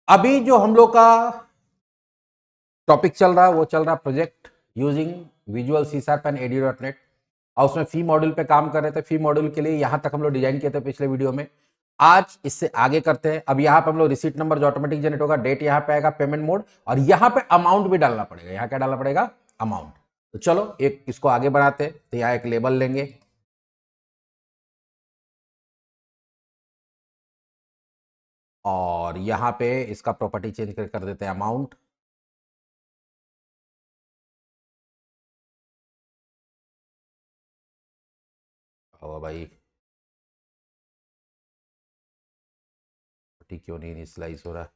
अभी जो हम लोग का टॉपिक चल रहा है वो चल रहा है project using visual C sharp and AD.NET, और उसमें फी मॉड्यूल पे काम कर रहे थे। फी मॉड्यूल के लिए यहां तक हम लोग डिजाइन किए थे पिछले वीडियो में। आज इससे आगे करते हैं। अब यहाँ पे हम लोग रिसीट नंबर जो ऑटोमेटिक जनरेट होगा, डेट यहाँ पे आएगा, पेमेंट मोड, और यहाँ पे अमाउंट भी डालना पड़ेगा। यहाँ क्या डालना पड़ेगा? अमाउंट। तो चलो एक इसको आगे बढ़ाते हैं। तो यहाँ एक लेबल लेंगे, और यहाँ पे इसका प्रॉपर्टी चेंज कर देते हैं अमाउंट। और भाई ठीक क्यों नहीं स्लाइस हो रहा है?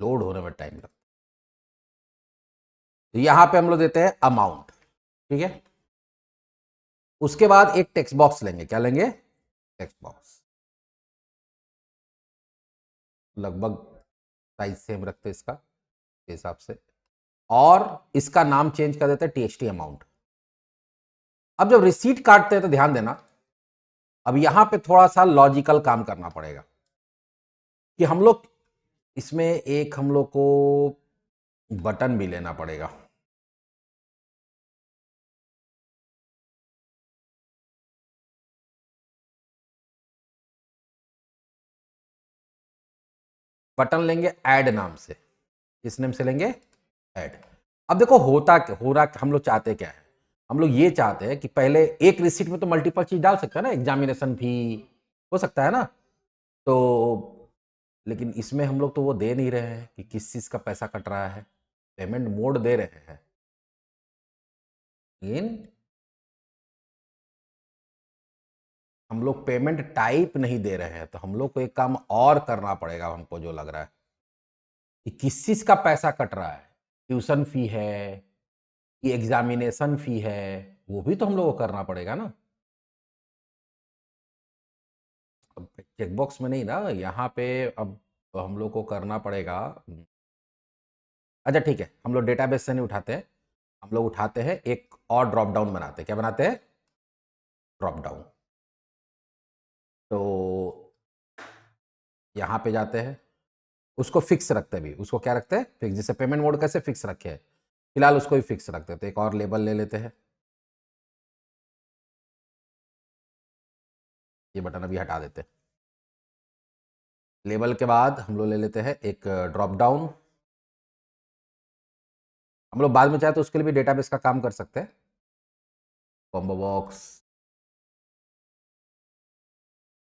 लोड होने में टाइम लगता है। तो यहां पे हम लोग देते हैं अमाउंट, ठीक है। उसके बाद एक टेक्स्ट बॉक्स लेंगे। क्या लेंगे? Text box. लगभग साइज सेम रखते हैं इसका के हिसाब से, और इसका नाम चेंज कर देते हैं TXT अमाउंट। अब जब रिसीट काटते हैं तो ध्यान देना, अब यहां पे थोड़ा सा लॉजिकल काम करना पड़ेगा कि हम लोग इसमें एक हम लोग को बटन भी लेना पड़ेगा। बटन लेंगे ऐड नाम से। किस नेम से लेंगे? ऐड। अब देखो होता क्या हो रहा, हम लोग चाहते क्या है? हम लोग ये चाहते हैं कि पहले एक रिसीट में तो मल्टीपल चीज डाल सकते हैं ना, एग्जामिनेशन फी हो सकता है ना। तो लेकिन इसमें हम लोग तो वो दे नहीं रहे हैं कि किस चीज का पैसा कट रहा है। पेमेंट मोड दे रहे हैं, लेकिन हम लोग पेमेंट टाइप नहीं दे रहे हैं। तो हम लोग को एक काम और करना पड़ेगा, हमको जो लग रहा है कि किस चीज का पैसा कट रहा है। ट्यूशन फी है कि एग्जामिनेशन फी है, वो भी तो हम लोग को करना पड़ेगा ना। अब चेकबॉक्स में नहीं ना, यहाँ पे अब तो हम लोग को करना पड़ेगा। अच्छा ठीक है, हम लोग डेटाबेस से नहीं उठाते हैं, हम लोग उठाते हैं एक और ड्रॉप डाउन बनाते हैं। क्या बनाते हैं? Drop down. तो यहाँ पे जाते हैं, उसको फिक्स रखते हैं भी। उसको क्या रखते हैं? फिक्स। जैसे पेमेंट मोड कैसे फिक्स रखे हैं, फिलहाल उसको ही फिक्स रखते हैं। तो एक और लेबल ले लेते हैं। ये बटन अभी हटा देते हैं। लेबल के बाद हम लोग ले लेते हैं एक ड्रॉप डाउन। हम लोग बाद में चाहे तो उसके लिए भी डेटाबेस का काम कर सकते हैं। Combo box.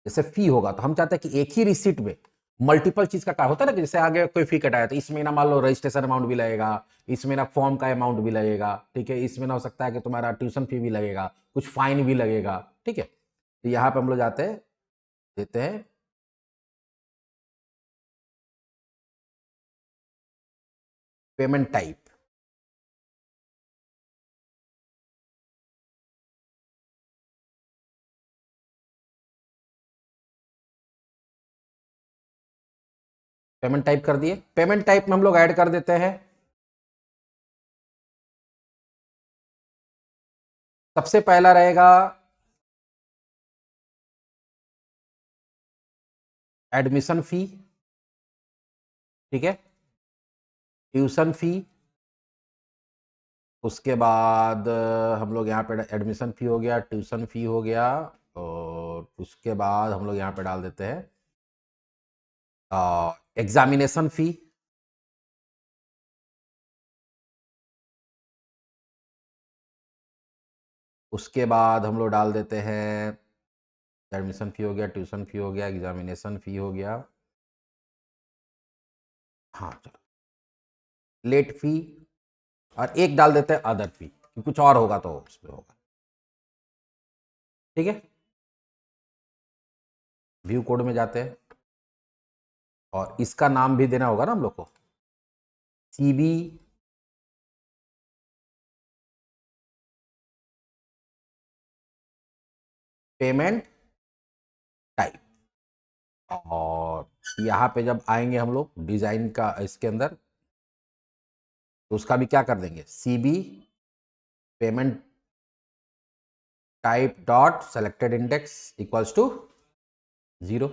जैसे फी होगा तो हम चाहते हैं कि एक ही रिसीट में मल्टीपल चीज का काम होता है ना, कि जैसे आगे कोई फी कटाया तो इसमें ना मान लो रजिस्ट्रेशन अमाउंट भी लगेगा, इसमें ना फॉर्म का अमाउंट भी लगेगा, ठीक है, इसमें ना हो सकता है कि तुम्हारा ट्यूशन फी भी लगेगा, कुछ फाइन भी लगेगा, ठीक है। तो यहाँ पे हम लोग जाते हैं, देते हैं पेमेंट टाइप। पेमेंट टाइप कर दिए। पेमेंट टाइप में हम लोग ऐड कर देते हैं, सबसे पहला रहेगा एडमिशन फी, ठीक है, ट्यूशन फी। उसके बाद हम लोग यहाँ पे एडमिशन फी हो गया, ट्यूशन फी हो गया, और उसके बाद हम लोग यहाँ पे डाल देते हैं एग्जामिनेशन फी। उसके बाद हम लोग डाल देते हैं एडमिशन फी हो गया, ट्यूशन फी हो गया, एग्जामिनेशन फी हो गया, हाँ चलो, लेट फी, और एक डाल देते हैं अदर फी, कुछ और होगा तो उसमें होगा, ठीक है। व्यू कोड में जाते हैं, और इसका नाम भी देना होगा ना हम लोग को। CB payment type. और यहाँ पे जब आएंगे हम लोग डिजाइन का इसके अंदर, तो उसका भी क्या कर देंगे, CB payment type dot selected index equals to 0।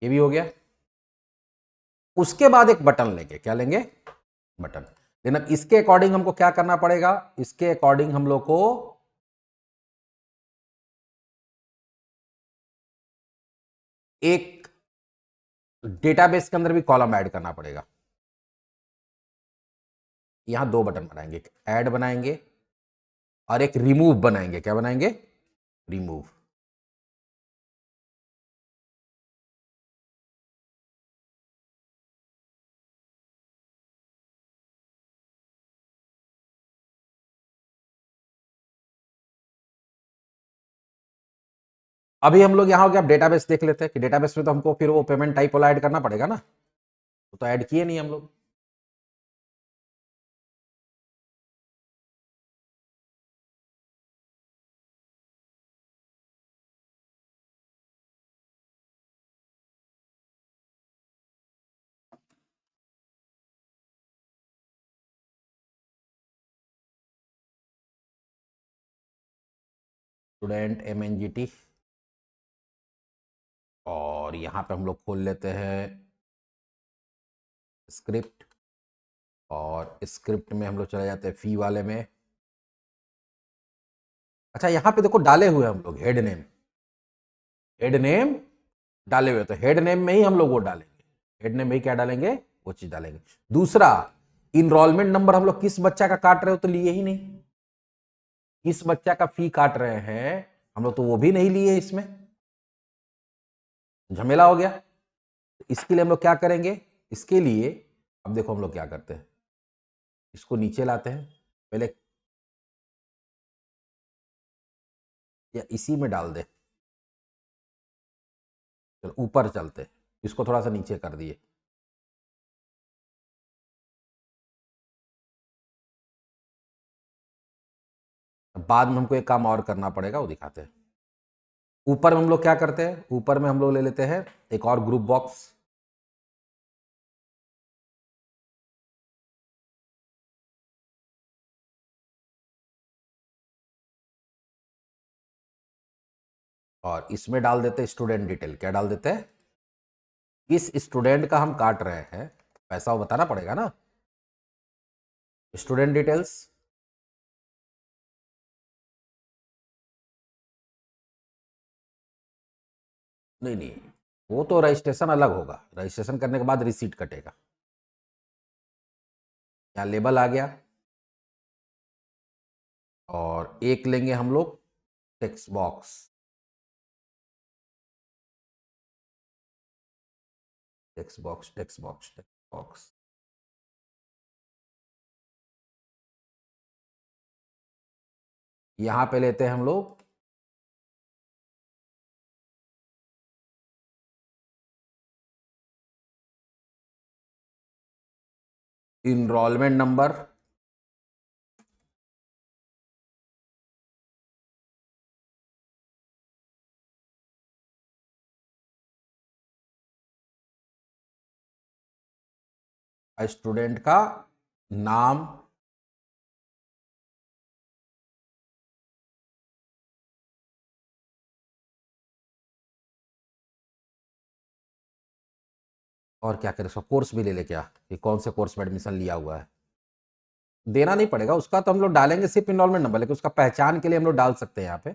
ये भी हो गया। उसके बाद एक बटन लेंगे, क्या लेंगे, बटन। लेकिन अब इसके अकॉर्डिंग हमको क्या करना पड़ेगा, इसके अकॉर्डिंग हम लोग को एक डेटाबेस के अंदर भी कॉलम ऐड करना पड़ेगा। यहां दो बटन बनाएंगे, एक ऐड बनाएंगे और एक रिमूव बनाएंगे। क्या बनाएंगे, रिमूव। अभी हम लोग यहां हो गया, डेटाबेस देख लेते हैं कि डेटाबेस में तो हमको फिर वो पेमेंट टाइप वाला ऐड करना पड़ेगा ना, तो ऐड किए नहीं हम लोग। स्टूडेंट MNGT, और यहां पे हम लोग खोल लेते हैं स्क्रिप्ट, और स्क्रिप्ट में हम लोग चले जाते हैं फी वाले में। अच्छा यहाँ पे देखो डाले हुए हम लोग हेड नेम, हेड नेम डाले हुए, तो हेड नेम में ही हम लोग वो डालेंगे, हेड नेम में ही क्या डालेंगे, वो चीज डालेंगे। दूसरा, इनरोलमेंट नंबर हम लोग किस बच्चा का काट रहे हो तो लिए ही नहीं, किस बच्चा का फी काट रहे हैं हम लोग तो वो भी नहीं लिए, इसमें झमेला हो गया। इसके लिए हम लोग क्या करेंगे, इसके लिए अब देखो हम लोग क्या करते हैं, इसको नीचे लाते हैं पहले, या इसी में डाल दे, चलो ऊपर चलते, इसको थोड़ा सा नीचे कर दिए। बाद में हमको एक काम और करना पड़ेगा, वो दिखाते हैं। ऊपर में हम लोग क्या करते हैं, ऊपर में हम लोग ले लेते हैं एक और ग्रुप बॉक्स, और इसमें डाल देते हैं स्टूडेंट डिटेल। क्या डाल देते हैं, किस स्टूडेंट का हम काट रहे हैं, पैसा वो बताना पड़ेगा ना, स्टूडेंट डिटेल्स। नहीं नहीं, वो तो रजिस्ट्रेशन अलग होगा, रजिस्ट्रेशन करने के बाद रिसीट कटेगा। यहाँ लेबल आ गया, और एक लेंगे हम लोग text box, text box, text box, text box. यहां पे लेते हैं हम लोग इनरोलमेंट नंबर, स्टूडेंट का नाम, और क्या करें, उसका कोर्स भी ले ले, क्या कि कौन से कोर्स में एडमिशन लिया हुआ है। देना नहीं पड़ेगा उसका, तो हम लोग डालेंगे सिर्फ इनरोलमेंट नंबर, लेकिन उसका पहचान के लिए हम लोग डाल सकते हैं यहाँ पे।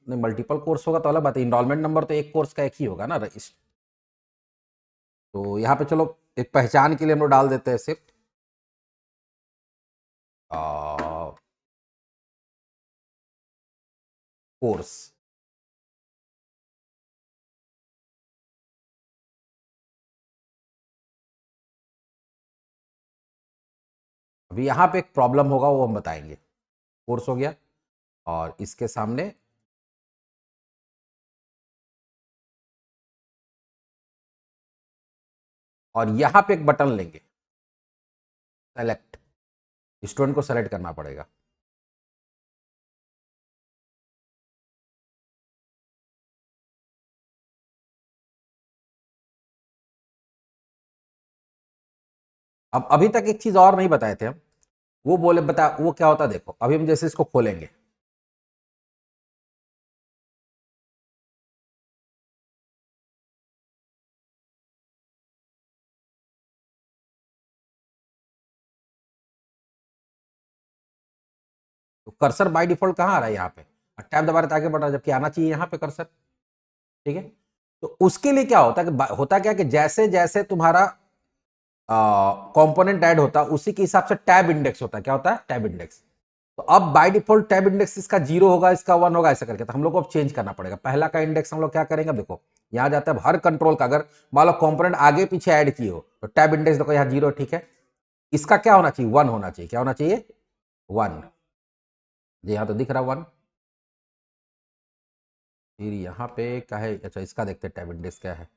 नहीं, मल्टीपल कोर्स होगा तो अलग बात है, इनरोलमेंट नंबर तो एक कोर्स का एक ही होगा ना। तो यहाँ पे चलो एक पहचान के लिए हम लोग डाल देते हैं सिर्फ कोर्स। अभी यहाँ पे एक प्रॉब्लम होगा, वो हम बताएंगे। कोर्स हो गया, और इसके सामने और यहाँ पे एक बटन लेंगे, सेलेक्ट। स्टूडेंट को सेलेक्ट करना पड़ेगा। अब अभी तक एक चीज और नहीं बताए थे हम, वो बोले बता, वो क्या होता है देखो। अभी हम जैसे इसको खोलेंगे, तो कर्सर बाय डिफॉल्ट कहाँ आ रहा है, यहाँ पे। टैब दबा रहे थे आगे बढ़ रहा है, जबकि आना चाहिए यहाँ पे कर्सर। ठीक है, तो उसके लिए क्या होता है कि होता क्या कि जैसे जैसे तुम्हारा कंपोनेंट ऐड होता है, उसी के हिसाब से टैब इंडेक्स होता है। क्या होता है, टैब इंडेक्स। तो अब बाय डिफॉल्ट टैब इंडेक्स इसका 0 होगा, इसका 1 होगा, ऐसा करके। तो हम लोग को अब चेंज करना पड़ेगा। पहला का इंडेक्स हम लोग क्या करेंगे, देखो यहां जाता है हर कंट्रोल का। अगर मान लो कंपोनेंट आगे पीछे ऐड किए हो तो टैब इंडेक्स देखो यहाँ 0, ठीक है। इसका क्या होना चाहिए, 1 होना चाहिए। क्या होना चाहिए, 1। जी हाँ, तो दिख रहा 1। फिर यहाँ पे क्या है, अच्छा इसका देखते हैं टैब इंडेक्स क्या है।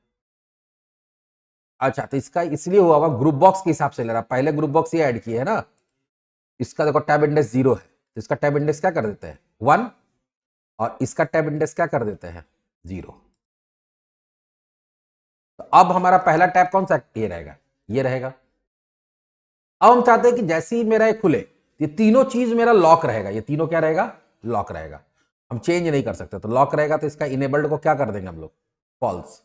अच्छा, तो इसका इसलिए हुआ होगा, ग्रुप बॉक्स के हिसाब से ले रहा। पहले ग्रुप बॉक्स ये ऐड किए है ना। इसका देखो टैब इंडेक्स 0 है, तो इसका टैब इंडेक्स क्या कर देते हैं, 1। और इसका टैब इंडेक्स क्या कर देते हैं, 0। तो अब हमारा पहला टैब कौन सा, ये रहेगा, ये रहेगा। अब हम चाहते हैं कि जैसे ही मेरा ये खुले, ये तीनों चीज मेरा लॉक रहेगा। ये तीनों क्या रहेगा, लॉक रहेगा। हम चेंज नहीं कर सकते। तो लॉक रहेगा, तो इसका इनेबल्ड को क्या कर देंगे हम लोग, फॉल्स।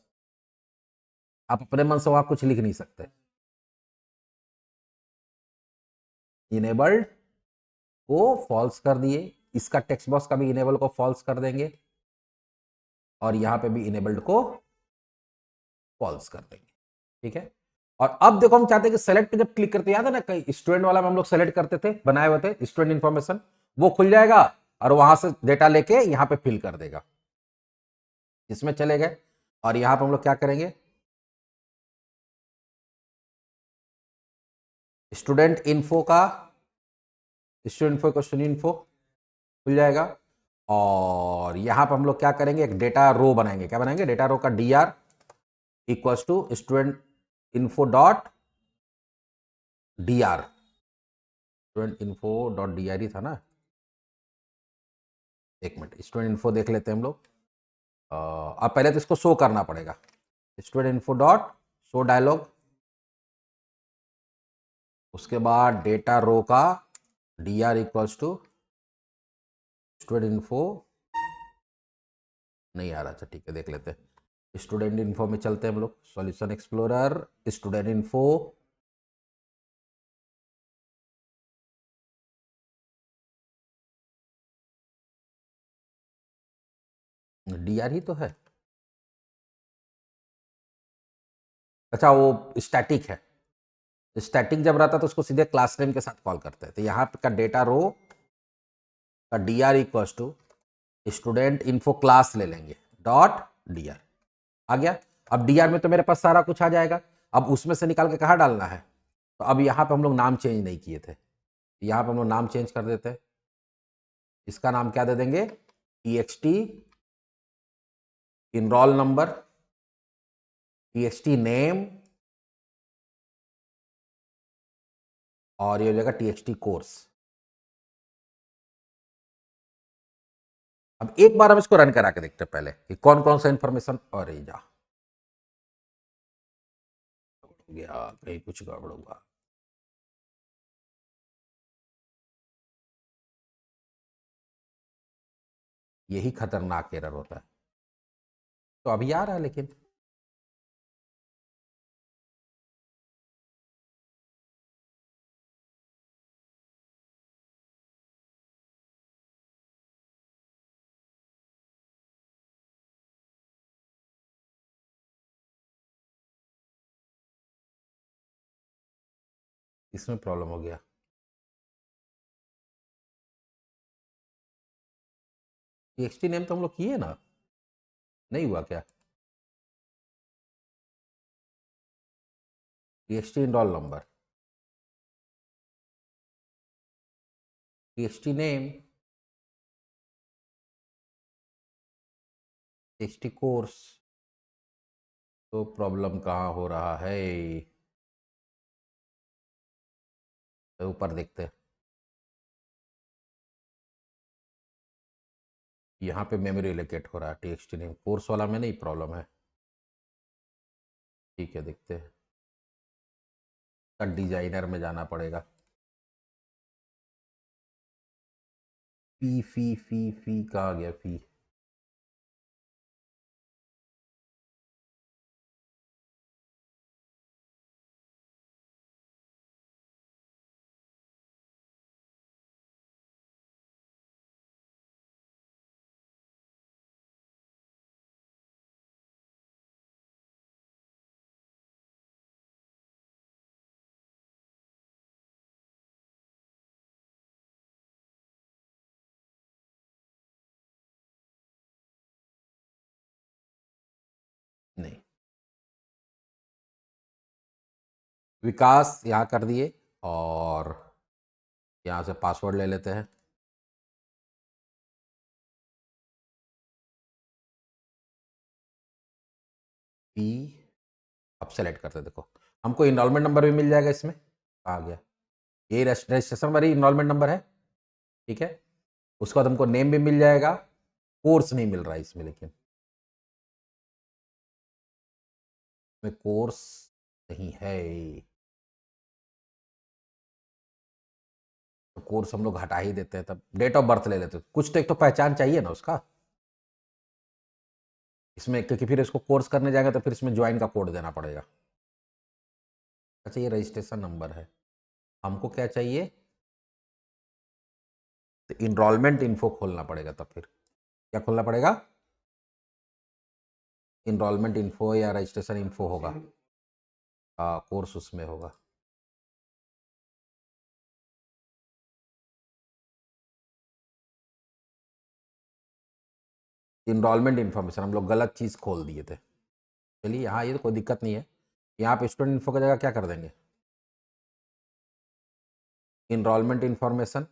आप अपने मन से वहां कुछ लिख नहीं सकते। इनेबल्ड को फॉल्स कर दिए। इसका टेक्स्ट बॉक्स का भी इनेबल को फॉल्स कर देंगे, और यहां पे भी इनेबल्ड को फॉल्स कर देंगे। ठीक है, और अब देखो हम चाहते हैं कि सेलेक्ट जब क्लिक करते, याद है ना, कहीं स्टूडेंट वाला में हम लोग सेलेक्ट करते थे, बनाए हुए थे स्टूडेंट इन्फॉर्मेशन, वो खुल जाएगा और वहां से डेटा लेके यहां पे फिल कर देगा। इसमें चले गए, और यहां पे हम लोग क्या करेंगे, स्टूडेंट इन्फो का, स्टूडेंट इन्फो क्वेश्चन इन्फो खुल जाएगा। और यहां पर हम लोग क्या करेंगे, एक डेटा रो बनाएंगे। क्या बनाएंगे, डेटा रो का dr equals to student info dot dr। Student info dot dr ही था ना। एक मिनट, स्टूडेंट इन्फो देख लेते हैं हम लोग। अब पहले तो इसको शो करना पड़ेगा। Student info dot show dialogue, उसके बाद डेटा रो का dr equals to student info, नहीं आ रहा। अच्छा ठीक है, देख लेते हैं। स्टूडेंट इन्फो में चलते हैं हम लोग, solution explorer, student info, dr ही तो है। अच्छा, वो स्टैटिक है। स्टैटिक जब रहता है तो उसको सीधे क्लास नेम के साथ कॉल करते हैं। तो यहाँ का डेटा रो का dr equals to student info class ले लेंगे, डॉट dr। आ गया। अब dr में तो मेरे पास सारा कुछ आ जाएगा। अब उसमें से निकाल के कहाँ डालना है, तो अब यहाँ पे हम लोग नाम चेंज नहीं किए थे, यहाँ पे हम लोग नाम चेंज कर देते हैं। इसका नाम क्या दे देंगे, txt enrol number, txt name, और ये हो जाएगा txt कोर्स। अब एक बार हम इसको रन करा के देखते हैं पहले कि कौन कौन सा इंफॉर्मेशन। और ये जा गया, कहीं कुछ गड़बड़ हुआ। यही खतरनाक एरर होता है। तो अभी आ रहा है लेकिन, इसमें प्रॉब्लम हो गया। टीएक्सटी नेम तो हम लोग किए ना, नहीं हुआ क्या, TXT enrol number. txt name, txt course। तो प्रॉब्लम कहाँ हो रहा है, तो ऊपर देखते हैं। यहाँ पे मेमोरी एलोकेट हो रहा है, txt नेम कोर्स वाला में नहीं प्रॉब्लम है। ठीक है, देखते हैं। डिजाइनर में जाना पड़ेगा। फी कहाँ गया फी? नहीं, विकास यहाँ कर दिए, और यहाँ से पासवर्ड ले लेते हैं। पी, अब सेलेक्ट करते हैं। देखो हमको इनरोलमेंट नंबर भी मिल जाएगा इसमें, आ गया। ये रजिस्ट्रेशन वाली इनरोलमेंट नंबर है, ठीक है। उसके बाद हमको नेम भी मिल जाएगा। कोर्स नहीं मिल रहा है इसमें, लेकिन में कोर्स नहीं है, तो कोर्स हम लोग हटा ही देते हैं। तब डेट ऑफ बर्थ ले लेते हैं, कुछ तो एक तो पहचान चाहिए ना उसका इसमें, क्योंकि फिर इसको कोर्स करने जाएगा तो फिर इसमें ज्वाइन का कोड देना पड़ेगा। अच्छा, ये रजिस्ट्रेशन नंबर है, हमको क्या चाहिए, तो इनरोलमेंट इन्फो खोलना पड़ेगा। तब फिर क्या खोलना पड़ेगा? इनरोलमेंट इन्फो या रजिस्ट्रेशन इन्फो होगा, कोर्स उसमें होगा। इनरोलमेंट इन्फॉर्मेशन हम लोग गलत चीज़ खोल दिए थे। चलिए, यहाँ ये तो कोई दिक्कत नहीं है। यहाँ पे स्टूडेंट इन्फो की जगह क्या कर देंगे, enrolment information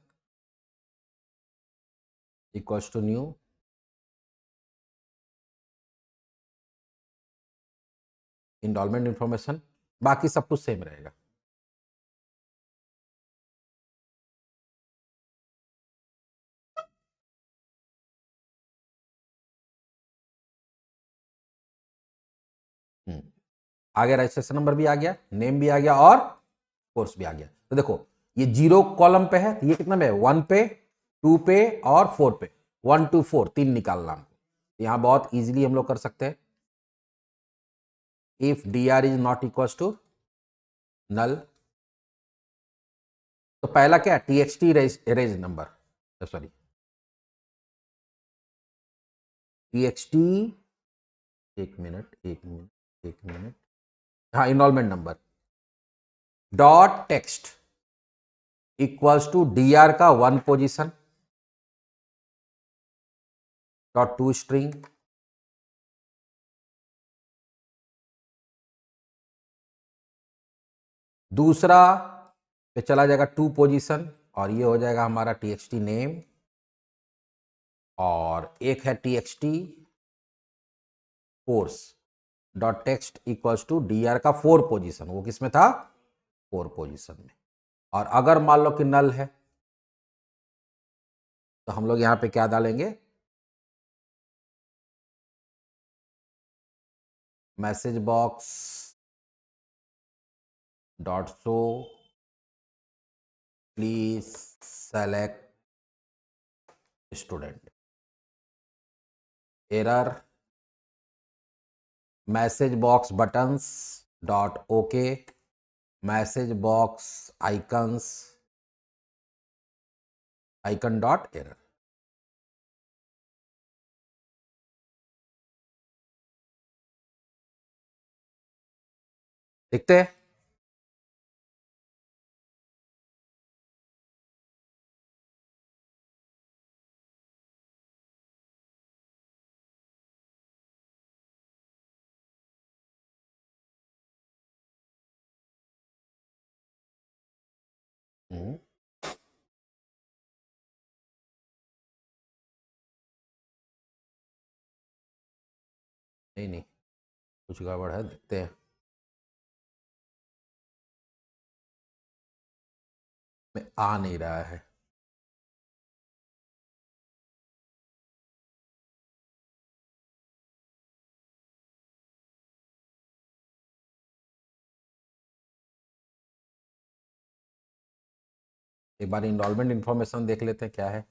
equals to new, enrolment information, बाकी सब कुछ सेम रहेगा। आगे रजिस्ट्रेशन नंबर भी आ गया, नेम भी आ गया, और कोर्स भी आ गया। तो देखो ये 0 कॉलम पे है, तो ये कितना में है, 1 पे, 2 पे और 4 पे। 1 2 4 तीन निकालना हमको। यहां बहुत इजीली हम लोग कर सकते हैं। If dr is not equal to null, तो पहला क्या है, txt reg number, sorry txt, एक मिनट, हाँ, enrolment number dot text equals to dr का 1 पोजीशन डॉट टू स्ट्रिंग, दूसरा पे चला जाएगा 2 पोजीशन, और ये हो जाएगा हमारा txt नेम, और एक है txt course dot text equals to dr का 4 पोजीशन, वो किसमें था, 4 पोजीशन में। और अगर मान लो कि नल है, तो हम लोग यहां पे क्या डालेंगे, message box dot show please select student, error message box buttons dot okay, message box icons icon dot error. देखते हैं। नहीं नहीं, कुछ गड़बड़ है, देखते हैं। में आ नहीं रहा है। एक बार इनरोलमेंट इन्फॉर्मेशन देख लेते हैं क्या है।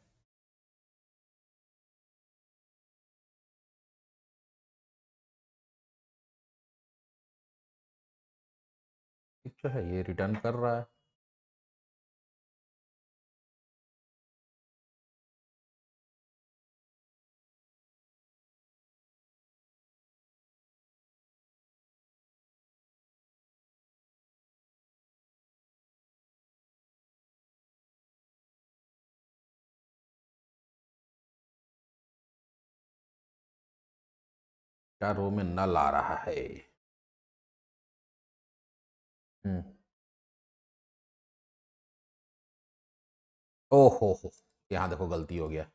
ठीक जो है, ये रिटर्न कर रहा है। क्या रो में नल आ रहा है। हम्म। ओहो, यहाँ देखो गलती हो गया।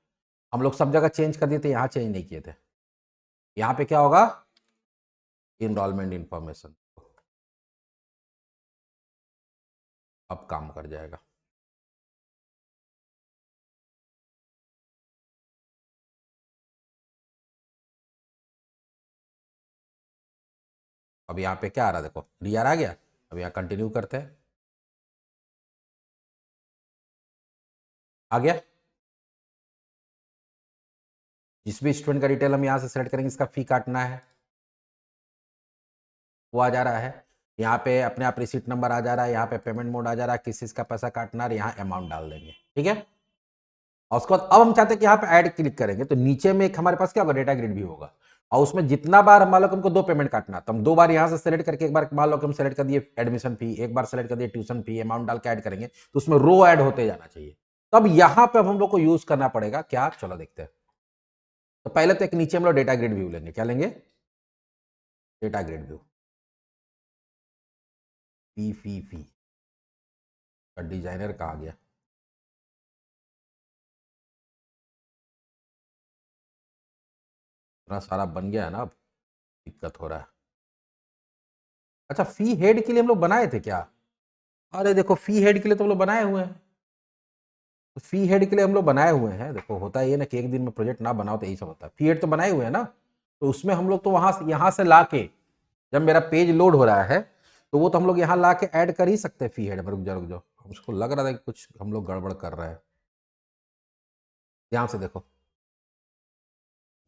हम लोग सब जगह चेंज कर दिए थे, यहाँ चेंज नहीं किए थे। यहाँ पे क्या होगा, इनरोलमेंट इन्फॉर्मेशन। अब काम कर जाएगा। अब यहाँ पे क्या आ रहा है, देखो डीआर आ गया। अब यहाँ कंटिन्यू करते हैं। आ गया। जिस भी स्टूडेंट का डिटेल हम यहाँ से सेलेक्ट करेंगे, इसका फी काटना है, वो आ जा रहा है। यहाँ पे अपने आप रिसीट नंबर आ जा रहा है, यहाँ पे पेमेंट मोड आ जा रहा है, किस चीज का पैसा काटना है, यहाँ अमाउंट डाल देंगे। ठीक है। और उसके बाद अब हम चाहते हैं कि यहाँ पे ऐड क्लिक करेंगे, तो नीचे में एक हमारे पास क्या होगा, डेटा ग्रिड भी होगा। और उसमें जितना बार मान लो हमको 2 पेमेंट काटना, तो हम 2 बार यहाँ से सेलेक्ट करके, एक बार मान लो कि हम सेलेक्ट कर दिए एडमिशन फी, एक बार सेलेक्ट कर दिए ट्यूशन फी, अमाउंट डाल के ऐड करेंगे, तो उसमें रो ऐड होते जाना चाहिए। तब यहाँ पे अब हम लोग को यूज करना पड़ेगा क्या, चलो देखते हैं। तो पहले तो एक नीचे हम लोग डेटा ग्रिड व्यू लेंगे, क्या लेंगे, डेटा ग्रिड व्यू। फी डिजाइनर कहाँ गया। इतना सारा बन गया है ना, अब दिक्कत हो रहा है। अच्छा, फी हेड के लिए हम लोग बनाए थे क्या। अरे देखो, फी हेड के लिए तो हम लोग बनाए हुए हैं। तो फी हेड के लिए हम लोग बनाए हुए हैं, देखो होता है ये ना कि एक दिन में प्रोजेक्ट ना बनाओ तो यही सब होता है। फी हेड तो बनाए हुए हैं ना, तो उसमें हम लोग तो वहां से यहाँ से ला के, जब मेरा पेज लोड हो रहा है, तो वो तो हम लोग यहाँ ला के ऐड कर ही सकते हैं फी हेड में। रुक जाओ, हमको लग रहा था कि कुछ हम लोग गड़बड़ कर रहे हैं। ध्यान से देखो,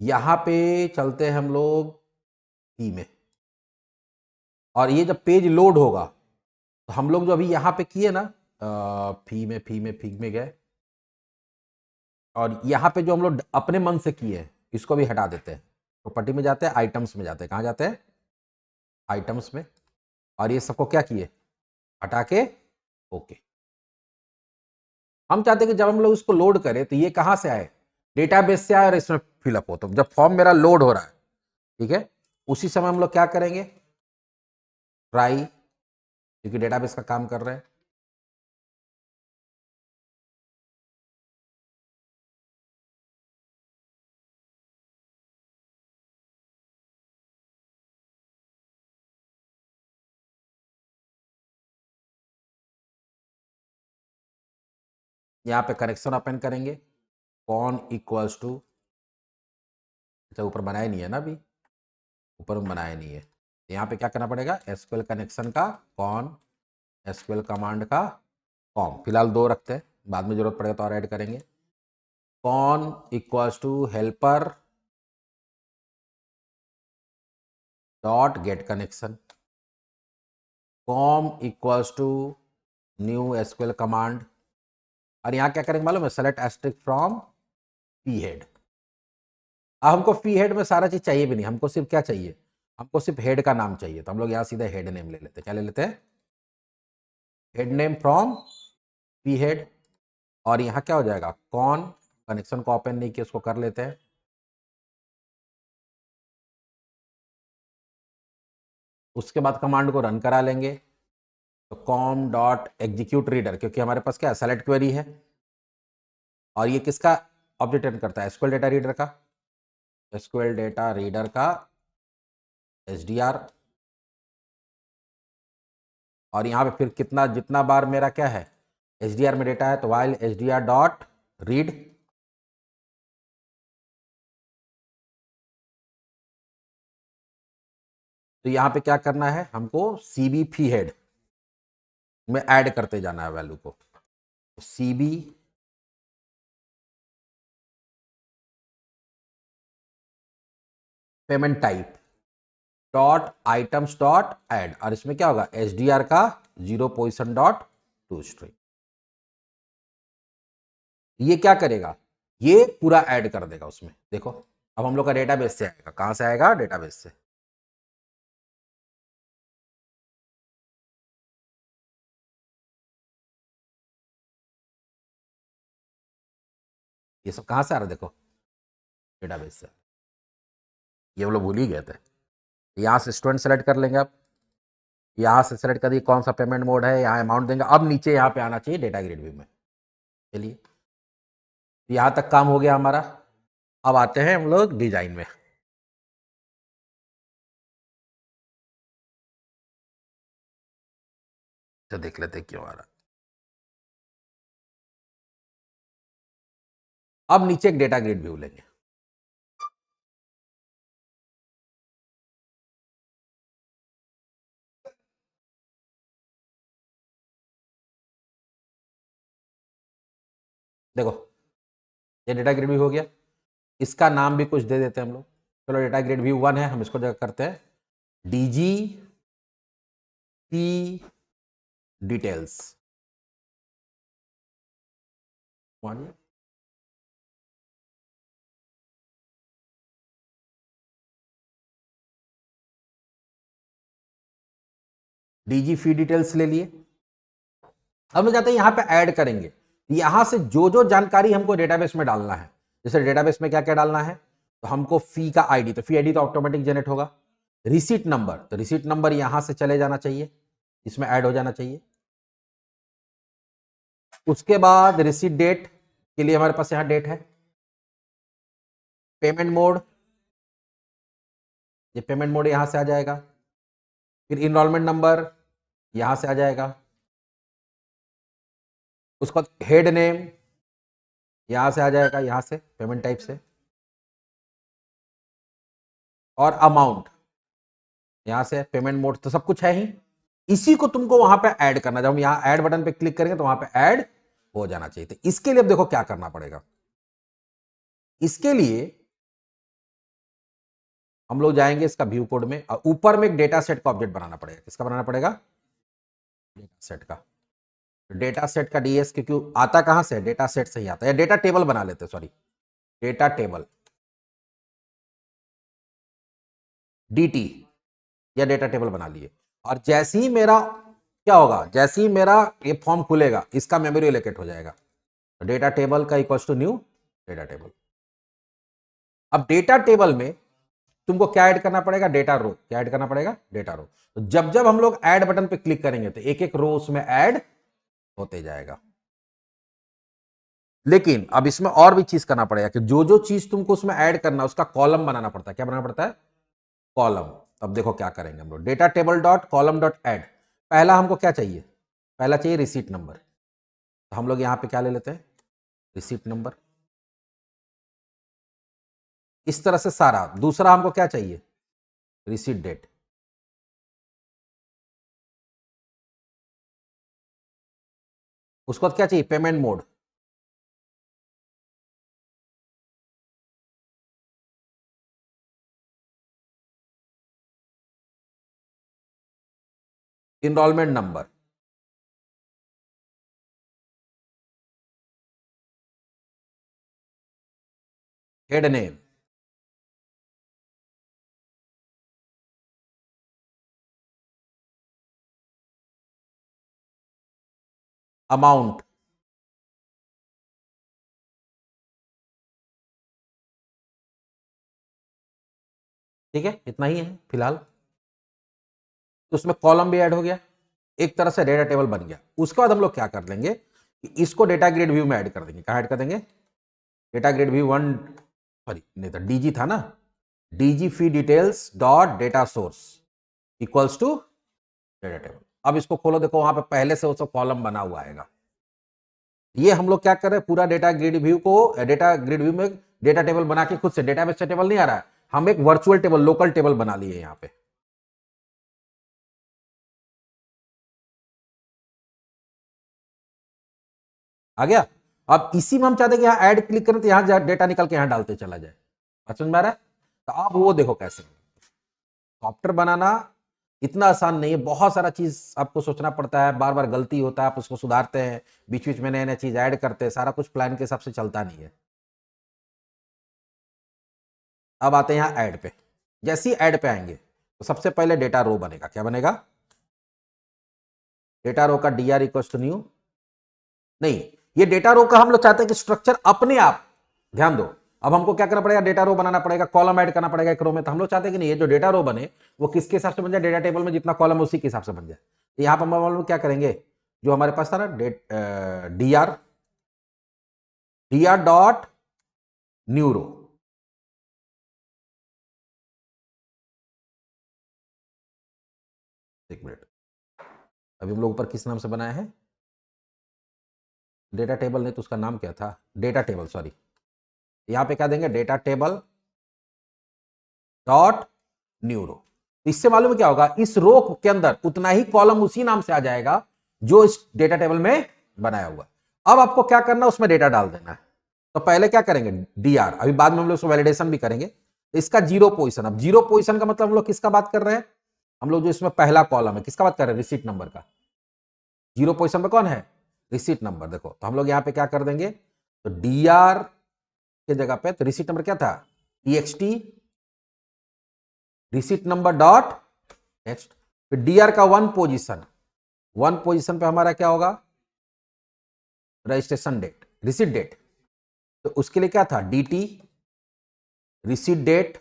यहाँ पे चलते हैं हम लोग फी में, और ये जब पेज लोड होगा, तो हम लोग जो अभी यहाँ पे किए ना, फी में गए, और यहाँ पे जो हम लोग अपने मन से किए हैं, इसको भी हटा देते हैं। प्रॉपर्टी में जाते हैं, आइटम्स में जाते हैं, कहाँ जाते हैं, आइटम्स में। और ये सबको क्या किए, हटा के ओके। हम चाहते हैं कि जब हम लोग इसको लोड करें, तो ये कहाँ से आए, डेटाबेस से आए, और इसमें फिलअप हो। तो जब फॉर्म मेरा लोड हो रहा है, ठीक है, उसी समय हम लोग क्या करेंगे, ट्राई, क्योंकि डेटाबेस का काम कर रहे हैं। यहाँ पे कनेक्शन ओपन करेंगे, कौन इक्वल्स टू, अच्छा ऊपर बनाया नहीं है ना अभी, ऊपर में बनाया नहीं है। यहाँ पे क्या करना पड़ेगा, एसक्यूएल कनेक्शन का कौन, एसक्यूएल कमांड का कॉम, फिलहाल 2 रखते हैं, बाद में जरूरत पड़ेगा तो और ऐड करेंगे। Con equals to helper dot get connection, com equals to new SQL command. और यहाँ क्या करेंगे मालूम है, select asterisk from P head. अब हमको पी हेड में सारा चीज चाहिए भी नहीं, हमको सिर्फ क्या चाहिए, हमको सिर्फ हेड का नाम चाहिए। तो हम लोग यहाँ सीधे हेड नेम ले लेते हैं, क्या ले लेते हैं, head name from P head. और यहाँ क्या हो जाएगा, कौन, कनेक्शन को ओपन नहीं किया, उसको कर लेते हैं। उसके बाद कमांड को रन करा लेंगे, तो कॉम डॉट एग्जीक्यूट रीडर, क्योंकि हमारे पास क्या है, सेलेक्ट क्वेरी है, और ये किसका ऑब्जेक्ट रन करता है, एसक्यूएल डेटा रीडर का, एसक्यूएल डेटा रीडर का SDR, और यहाँ पे फिर कितना, जितना बार मेरा क्या है SDR में डेटा है, तो वाइल SDR डॉट रीड, तो यहाँ पे क्या करना है हमको, CB फी हेड में ऐड करते जाना है वैल्यू को। CB payment type dot items dot add, और इसमें क्या होगा SDR का 0 पोजिशन डॉट टू स्ट्रिंग। ये क्या करेगा, ये पूरा ऐड कर देगा उसमें। देखो अब हम लोग का डेटाबेस से आएगा, कहां से आएगा, डेटाबेस से। ये सब कहां से आ रहा है, देखो डेटाबेस से। ये हम लोग भूल ही गए थे। यहां से स्टूडेंट सेलेक्ट कर लेंगे, अब यहां से सेलेक्ट कर दिए कौन सा पेमेंट मोड है, यहाँ अमाउंट देंगे। अब नीचे यहाँ पे आना चाहिए डेटा ग्रिड व्यू में। चलिए यहां तक काम हो गया हमारा। अब आते हैं हम लोग डिजाइन में। तो देख लेते हैं क्यों आ रहा। अब नीचे एक डेटा ग्रिड व्यू लेंगे। देखो ये डेटा ग्रिड व्यू हो गया, इसका नाम भी कुछ दे देते हैं हम लोग। चलो डेटा ग्रिड व्यू 1 है, हम इसको जगह करते हैं DG P डिटेल्स। DG फी डिटेल्स ले लिए। अब हम जाते हैं यहाँ पे ऐड करेंगे। यहां से जो जो जानकारी हमको डेटाबेस में डालना है, जैसे डेटाबेस में क्या क्या डालना है, तो हमको फी का आईडी, तो फी आईडी तो ऑटोमेटिक जनरेट होगा। रिसीट नंबर, तो रिसीट नंबर यहां से चले जाना चाहिए, इसमें ऐड हो जाना चाहिए। उसके बाद रिसीट डेट के लिए हमारे पास यहां डेट है। पेमेंट मोड, ये पेमेंट मोड यहां से आ जाएगा। फिर इनरोलमेंट नंबर यहां से आ जाएगा। उसका हेड नेम यहां से आ जाएगा, यहां से पेमेंट टाइप से। और अमाउंट यहां से, पेमेंट मोड तो सब कुछ है ही। इसी को तुमको वहां पे ऐड करना, जब हम यहां ऐड बटन पे क्लिक करेंगे तो वहां पे ऐड हो जाना चाहिए। तो इसके लिए अब देखो क्या करना पड़ेगा। इसके लिए हम लोग जाएंगे इसका व्यू कोड में, और ऊपर में एक डेटा सेट का ऑब्जेक्ट बनाना पड़ेगा। किसका बनाना पड़ेगा, डेटा सेट का। डेटा सेट का डीएस, क्योंकि आता कहां से, डेटा सेट से ही आता है, या डेटा टेबल बना लेते, सॉरी डेटा टेबल DT, या डेटा टेबल बना लिए। और जैसे ही मेरा क्या होगा, जैसे ही मेरा ये फॉर्म खुलेगा, इसका मेमोरी एलोकेट हो जाएगा। तो डेटा टेबल का equals to new data table. अब डेटा टेबल में तुमको क्या ऐड करना पड़ेगा, डेटा रो। क्या ऐड करना पड़ेगा, डेटा रो। तो जब जब हम लोग ऐड बटन पे क्लिक करेंगे तो एक एक रो उसमें ऐड होते जाएगा। लेकिन अब इसमें और भी चीज करना पड़ेगा कि जो जो चीज तुमको उसमें ऐड करना है उसका कॉलम बनाना पड़ता है। क्या बनाना पड़ता है, कॉलम। अब देखो क्या करेंगे हम लोग, data table dot column dot add. पहला हमको क्या चाहिए, पहला चाहिए रिसीट नंबर। तो हम लोग यहां पे क्या ले लेते हैं, रिसीट नंबर। इस तरह से सारा। दूसरा हमको क्या चाहिए, रिसीट डेट। उसको क्या चाहिए, payment mode. Enrolment number, head name, amount, ठीक है, इतना ही है फिलहाल। तो उसमें कॉलम भी ऐड हो गया, एक तरह से डेटा टेबल बन गया। उसके बाद हम लोग क्या कर लेंगे कि इसको डेटा ग्रिड व्यू में ऐड कर देंगे। कहाँ ऐड कर देंगे, डेटा ग्रिड व्यू 1, सॉरी नहीं था, DG था ना, DG fee details dot data source equals to data table. अब इसको खोलो, देखो वहां पे पहले से वो सब कॉलम बना हुआ आएगा। ये हम लोग क्या कर रहे हैं, पूरा डेटा ग्रिड व्यू को, डेटा ग्रिड व्यू में डेटा टेबल बना के खुद से, डेटाबेस से टेबल नहीं आ रहा है, हम एक वर्चुअल टेबल, लोकल टेबल बना लिए यहां पे। आ गया। अब इसी में हम चाहते हैं कि यहां ऐड क्लिक करें तो यहां डेटा निकल के यहां डालते चला जाए। समझ में आ रहा है? तो आप वो देखो कैसे सॉफ्टवेयर बनाना इतना आसान नहीं है, बहुत सारा चीज आपको सोचना पड़ता है, बार बार गलती होता है, आप उसको सुधारते हैं, बीच बीच में नए नए चीज ऐड करते हैं, सारा कुछ प्लान के हिसाब से चलता नहीं है। अब आते हैं यहां ऐड पे। जैसे ही ऐड पे आएंगे तो सबसे पहले डेटा रो बनेगा। क्या बनेगा? डेटा रो का D R equal to new, नहीं, ये डेटा रो का हम लोग चाहते हैं कि स्ट्रक्चर अपने आप, ध्यान दो, अब हमको क्या करना पड़ेगा, डेटा रो बनाना पड़ेगा, कॉलम ऐड करना पड़ेगा एक रो में। तो हम लोग चाहते हैं कि नहीं, ये जो डेटा रो बने वो किसके हिसाब से बन जाए, डेटा टेबल में जितना कॉलम उसी के हिसाब से बन जाए। तो यहां पर हम लोग क्या करेंगे, जो हमारे पास था ना, D R dot new row, एक मिनट, अभी हम लोग ऊपर किस नाम से बनाए हैं, डेटा टेबल नहीं तो उसका नाम क्या था, डेटा टेबल, सॉरी। यहां पे क्या देंगे, data table dot new row. इससे मालूम है क्या होगा, इस रो के अंदर उतना ही कॉलम उसी नाम से आ जाएगा जो इस डेटा टेबल में बनाया हुआ। अब आपको क्या करना है, उसमें डेटा डाल देना है। तो पहले क्या करेंगे, डी आर, अभी बाद में हम लोग उसको वैलिडेशन भी करेंगे। तो इसका जीरो पोजीशन, अब जीरो पोजीशन का मतलब हम लोग किसका बात कर रहे हैं, हम लोग जो इसमें पहला कॉलम है किसका बात कर रहे हैं, रिसीट नंबर का। जीरो पोजीशन पे कौन है, रिसीट नंबर। देखो तो हम लोग यहां पे क्या कर देंगे, तो डी आर के जगह पे, तो रिसीट नंबर क्या था, TXT receipt number dot next. फिर डीआर का वन पोजीशन पे हमारा क्या होगा, रजिस्ट्रेशन डेट, रिसीट डेट। तो उसके लिए क्या था, DT receipt date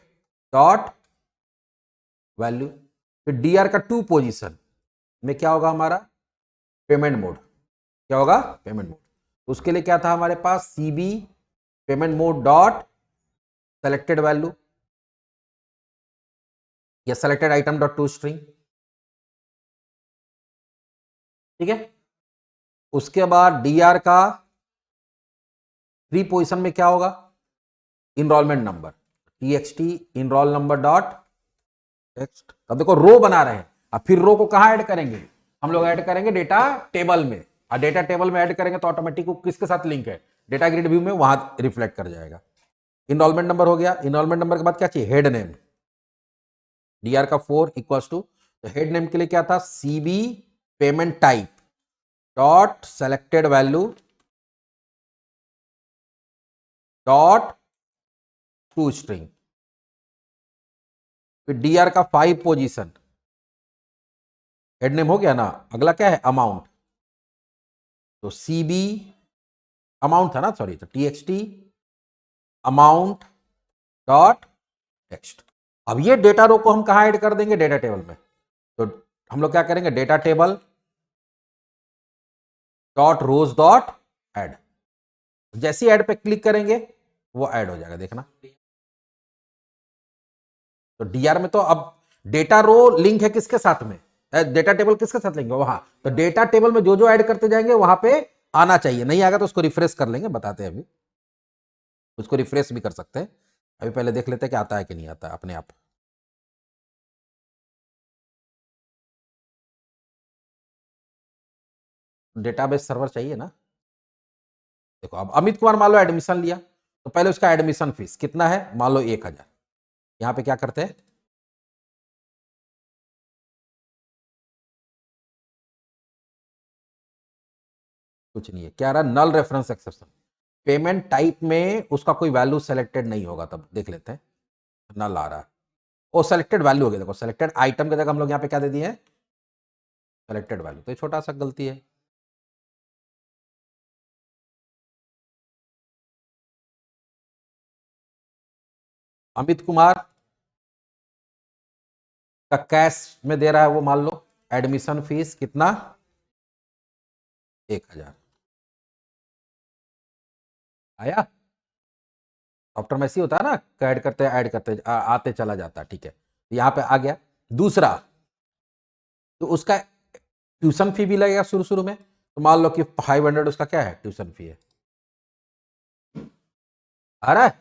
dot value. फिर डीआर का टू पोजीशन में क्या होगा हमारा, पेमेंट मोड। क्या होगा, पेमेंट मोड। तो उसके लिए क्या था हमारे पास, CB payment mode dot selected value या selected item dot to string. ठीक है। उसके बाद डीआर का थ्री पोजीशन में क्या होगा, enrolment number, TXT enrol number dot text. अब देखो रो बना रहे हैं, अब फिर रो को कहां ऐड करेंगे, हम लोग ऐड करेंगे डेटा टेबल में। और डेटा टेबल में ऐड करेंगे तो ऑटोमेटिक वो किसके साथ लिंक है, डेटा ग्रिड व्यू में, वहां रिफ्लेक्ट कर जाएगा। इनरोलमेंट नंबर हो गया। इनरोलमेंट नंबर के बाद क्या चाहिए, हेड नेम, डीआर का 4 इक्वल्स टू, तो हेड नेम के लिए क्या था, CB payment type dot selected value dot to string. फिर डीआर का 5 पोजीशन, हेड नेम हो गया ना, अगला क्या है, अमाउंट। तो सीबी अमाउंट था ना, सॉरी, तो टीएक्सटी अमाउंट डॉट टेक्स्ट। अब ये डेटा रो को हम कहां ऐड कर देंगे, डेटा टेबल में। तो हम लोग क्या करेंगे, डेटा टेबल डॉट रोज डॉट ऐड। जैसे ऐड पे क्लिक करेंगे वो ऐड हो जाएगा, देखना। तो डीआर में तो अब डेटा रो लिंक है किसके साथ में, डेटा टेबल किसके साथ लिंक है, वहां। तो डेटा टेबल में जो जो ऐड करते जाएंगे वहां पे आना चाहिए, नहीं आएगा तो उसको रिफ्रेश कर लेंगे, बताते हैं अभी, उसको रिफ्रेश भी कर सकते हैं। अभी पहले देख लेते हैं कि आता है कि नहीं आता है अपने आप। डेटाबेस सर्वर चाहिए ना। देखो अब अमित कुमार मान लो एडमिशन लिया, तो पहले उसका एडमिशन फीस कितना है, मान लो 1000। यहां पे क्या करते हैं, कुछ नहीं है, क्या रहा, नल रेफरेंस एक्सेप्शन। पेमेंट टाइप में उसका कोई वैल्यू सेलेक्टेड नहीं होगा, तब देख लेते हैं, नल आ रहा है, वो सेलेक्टेड वैल्यू हो गया। देखो सेलेक्टेड आइटम की जगह हम लोग यहाँ पे क्या दे दिए हैं, सेलेक्टेड वैल्यू। तो ये छोटा सा गलती है। अमित कुमार का कैश में दे रहा है वो, मान लो एडमिशन फीस कितना, 1000। आया, सॉफ्टवेयर में ऐसे ही होता है ना, ऐड करते आते चला जाता है, ठीक है। यहाँ पे आ गया। दूसरा, तो उसका ट्यूशन फी भी लगेगा शुरू शुरू में, तो मान लो कि 500 उसका क्या है, ट्यूशन फी है। आ रहा है?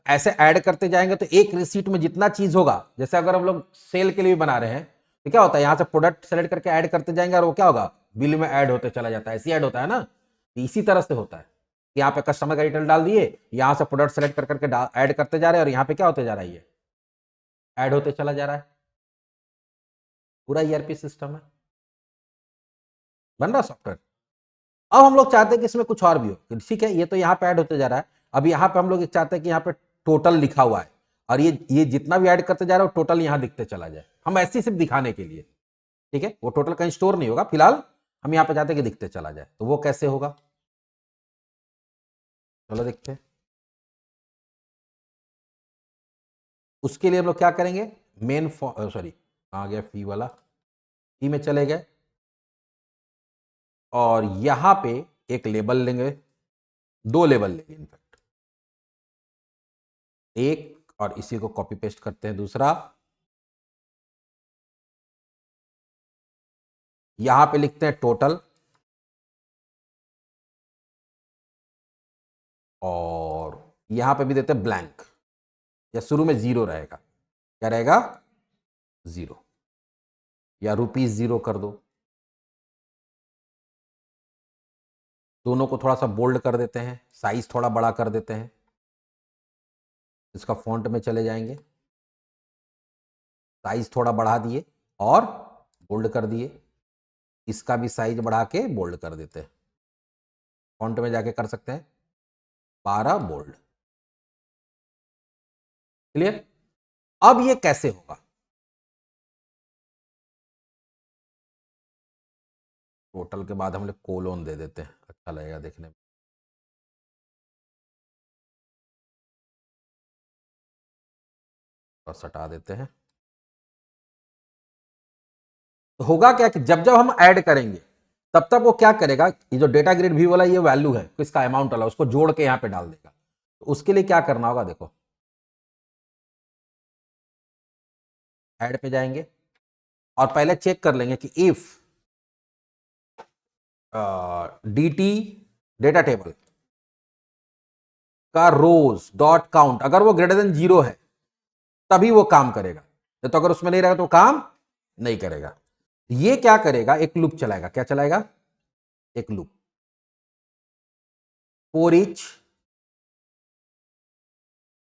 ऐसे ऐड करते जाएंगे तो एक रिसीट में जितना चीज होगा, जैसे अगर हम लोग सेल के लिए भी बना रहे हैं तो क्या होता है, यहां से प्रोडक्ट सेलेक्ट करके ऐड करते जाएंगे और वो क्या होगा, बिल में ऐड होते चला जाता है। ऐसे ऐड होता है ना, तो इसी तरह से होता है। यहाँ पे कस्टमर का डिटेल डाल दिए, यहां से प्रोडक्ट सेलेक्ट कर करके ऐड करते जा रहे हैं, और यहाँ पे क्या होते जा रहा है, ये ऐड होते चला जा रहा है। पूरा ईआरपी सिस्टम है, बन रहा सॉफ्टवेयर। अब हम लोग चाहते हैं कि इसमें कुछ और भी हो, ठीक है, ये तो यहाँ पे ऐड होते जा रहा है। अब यहाँ पे हम लोग चाहते हैं कि यहाँ पे टोटल लिखा हुआ है, और ये जितना भी ऐड करते जा रहा है वो टोटल यहाँ दिखते चला जाए। हम ऐसे सिर्फ दिखाने के लिए, ठीक है, वो टोटल कहीं स्टोर नहीं होगा फिलहाल, हम यहाँ पे चाहते हैं कि दिखते चला जाए। तो वो कैसे होगा, चलो देखते हैं। उसके लिए हम लोग क्या करेंगे, मेन सॉरी आ गया फी वाला, फी में चले गए, और यहां पे एक लेबल लेंगे, दो लेबल लेंगे इनफैक्ट, एक, और इसी को कॉपी पेस्ट करते हैं दूसरा। यहां पे लिखते हैं टोटल, और यहां पे भी देते हैं ब्लैंक, या शुरू में जीरो रहेगा, क्या रहेगा, जीरो, या रुपीज जीरो कर दो। दोनों को थोड़ा सा बोल्ड कर देते हैं, साइज थोड़ा बड़ा कर देते हैं। इसका फॉन्ट में चले जाएंगे, साइज थोड़ा बढ़ा दिए और बोल्ड कर दिए। इसका भी साइज बढ़ा के बोल्ड कर देते हैं, फॉन्ट में जाके कर सकते हैं 12 बोल्ड। क्लियर? अब ये कैसे होगा, टोटल के बाद हम लोग कोलोन दे देते हैं, अच्छा लगेगा देखने में। और सटा देते हैं। तो होगा क्या कि जब जब हम ऐड करेंगे तब तक वो क्या करेगा, ये जो डेटा ग्रिड व्यू वाला ये वैल्यू है, इसका अमाउंट वाला, उसको जोड़ के यहां पे डाल देगा। तो उसके लिए क्या करना होगा, देखो ऐड पे जाएंगे, और पहले चेक कर लेंगे कि इफ dt डेटा टेबल का रोज डॉट काउंट अगर वो ग्रेटर देन 0 है तभी वो काम करेगा, तो अगर उसमें नहीं रहेगा तो काम नहीं करेगा। ये क्या करेगा, एक लूप चलाएगा, क्या चलाएगा, एक लूप, फॉर ईच,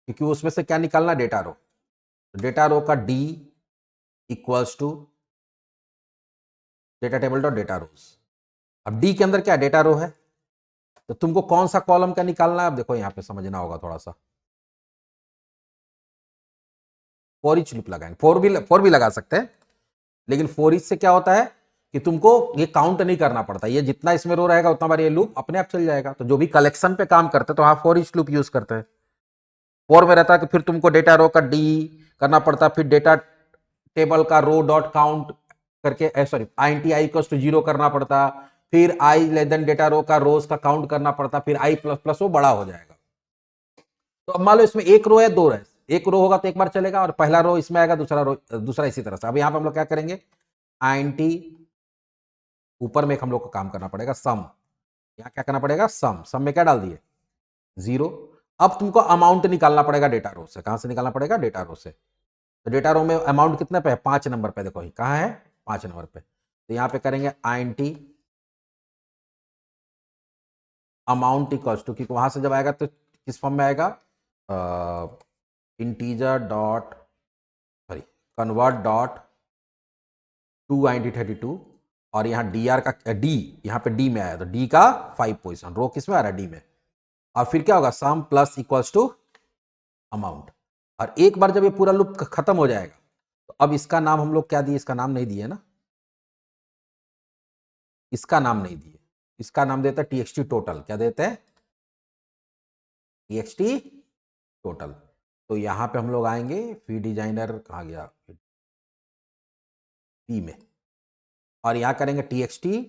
क्योंकि उसमें से क्या निकालना, डेटा रो, डेटा रो का D equals to data table dot data rows. अब डी के अंदर क्या डेटा रो है, तो तुमको कौन सा कॉलम का निकालना है, अब देखो यहां पे समझना होगा थोड़ा सा। फॉर ईच लूप लगाएंगे, फोर भी लगा सकते हैं, लेकिन फॉर ईच से क्या होता है कि तुमको ये काउंट नहीं करना पड़ता, ये जितना इसमें रो रहेगा उतना बार ये लूप अपने आप चल जाएगा। तो जो भी कलेक्शन पे काम करते हैं तो वहां फॉर ईच लूप यूज करते हैं। फॉर में रहता है कि फिर तुमको डेटा रो का डी करना पड़ता, फिर डेटा टेबल का रो डॉट काउंट करके sorry INT i equals to 0 करना पड़ता, फिर I less than data row का रोज का काउंट करना पड़ता, फिर आई प्लस प्लस वो बड़ा हो जाएगा। तो अब मान लो इसमें एक रो है, दो रो है, एक रो होगा तो एक बार चलेगा, और पहला रो इसमें आएगा, दूसरा रो दूसरा इसी तरह से। अब यहाँ पे हम लोग क्या करेंगे, INT ऊपर में एक हम लोग को काम करना पड़ेगा सम, यहाँ क्या करना पड़ेगा, सम, सम में क्या डाल दिए, 0। अब तुमको अमाउंट निकालना पड़ेगा डेटा रो से, कहां से निकालना पड़ेगा, डेटा रो से। तो डेटा रो में अमाउंट कितने पे है, 5 नंबर पे, देखो कहाँ है, 5 नंबर पे। तो यहाँ पे करेंगे INT अमाउंट इक्वल्स टू, क्योंकि वहां से जब आएगा तो किस फॉर्म में आएगा, integer dot sorry convert dot to INT32, और यहाँ dr का डी, यहाँ पे डी में आया तो डी का 5 पोजिशन, रो किस में आ रहा है, डी में। और फिर क्या होगा, सम प्लस इक्वल्स टू अमाउंट। और एक बार जब ये पूरा लूप खत्म हो जाएगा तो अब इसका नाम हम लोग क्या दिए, इसका नाम नहीं दिए ना, इसका नाम नहीं दिए, इसका नाम देता है TXT टोटल, क्या देते हैं, TXT टोटल। तो यहां पे हम लोग आएंगे, फी डिजाइनर कहाँ गया, पी में, और यहां करेंगे TXT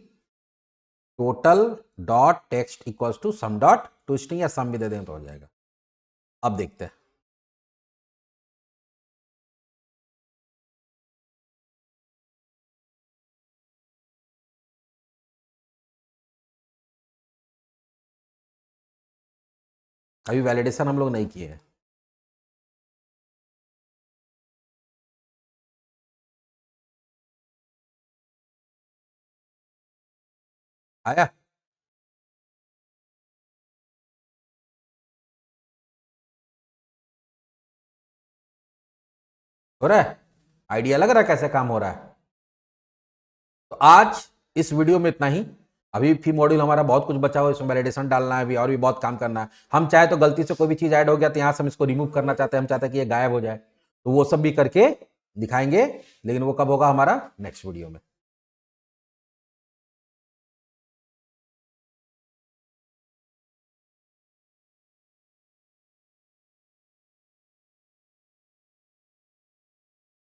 total dot text equals to sum dot to string, या सम भी दे दें तो हो जाएगा। अब देखते हैं। अभी वैलिडेशन हम लोग नहीं किए हैं। आया? हो रहा है? आइडिया लग रहा है कैसे काम हो रहा है? तो आज इस वीडियो में इतना ही। अभी फी मॉड्यूल हमारा बहुत कुछ बचा हुआ है, इसमें वैलिडेशन डालना है, अभी और भी बहुत काम करना है। हम चाहे तो गलती से कोई भी चीज ऐड हो गया तो यहाँ से हम इसको रिमूव करना चाहते हैं, हम चाहते हैं कि ये गायब हो जाए, तो वो सब भी करके दिखाएंगे, लेकिन वो कब होगा हमारा नेक्स्ट वीडियो में।